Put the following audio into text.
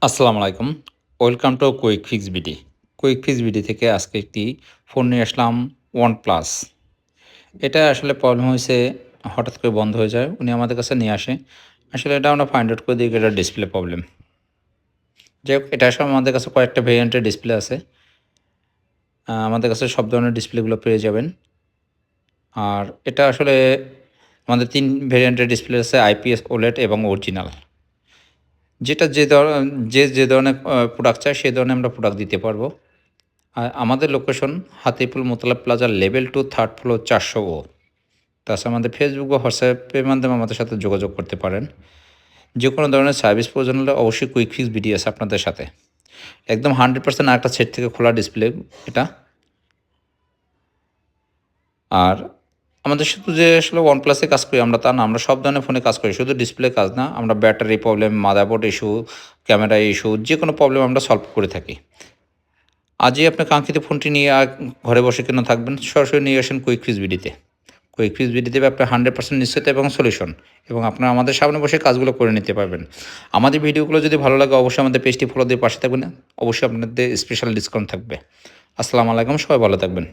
আসসালামু আলাইকুম। Welcome to quick fix BD. Quick fix BD থেকে আজকে একটি ফোন নিয়ে আসলাম OnePlus। এটা আসলে প্রবলেম হয়েছে হঠাৎ করে বন্ধ হয়ে যায়। উনি আমাদের কাছে নিয়ে আসে। আসলে এটা আমরা ফাইন্ড আউট করে দেখি এটা ডিসপ্লে প্রবলেম। যাই হোক এটা আসলে আমাদের কাছে কয়েকটা ভেরিয়েন্টের ডিসপ্লে আছে। আমাদের কাছে সব ধরনের ডিসপ্লেগুলো পেয়ে যাবেন। আর এটা আসলে আমাদের ৩ ভেরিয়েন্টের ডিসপ্লে আছে IPS OLED এবং অরিজিনাল। যেটা যে ধরনের প্রোডাক্ট চায় সে ধরনের আমরা প্রোডাক্ট দিতে পারবো। আর আমাদের লোকেশন হাতিপুল মোতালেব প্লাজার লেভেল 2 থার্ড ফ্লোর 400 তাছাড়া আমাদের ফেসবুক বা হোয়াটসঅ্যাপের মাধ্যমে আমাদের সাথে যোগাযোগ করতে পারেন। যে কোনো ধরনের সার্ভিস প্রয়োজন হলে অবশ্যই কুইক ফিক্স বিডি আছে আপনাদের সাথে। একদম 100% আরেকটা সেট থেকে খোলা ডিসপ্লে এটা। আর আমাদের শুধু যে আসলে OnePlus-এ কাজ করি আমরা তা না, আমরা সব ধরনের ফোনে কাজ করি। শুধু ডিসপ্লে কাজ না, আমরা battery problem, motherboard issue, camera issue যেকোনো প্রবলেম আমরা সলভ করে থাকি। আজই আপনার কাঙ্ক্ষিত ফোনটি নিয়ে ঘরে বসে কেন থাকবেন? সরাসরি নিয়ে আসেন কুইক ফিক্স বিডিতে। কুইক ফিক্স বিডি দেবে আপনার 100% নিশ্চয়তা এবং সলিউশন এবং আপনারা আমাদের সামনে বসে কাজগুলো করে নিতে পারবেন। আমাদের ভিডিওগুলো যদি ভালো লাগে অবশ্যই আমাদের পেজটি ফলো দিয়ে পাশে থাকবেন। অবশ্যই আপনাদের স্পেশাল ডিসকাউন্ট থাকবে। আসসালামু আলাইকুম, সবাই ভালো থাকবেন।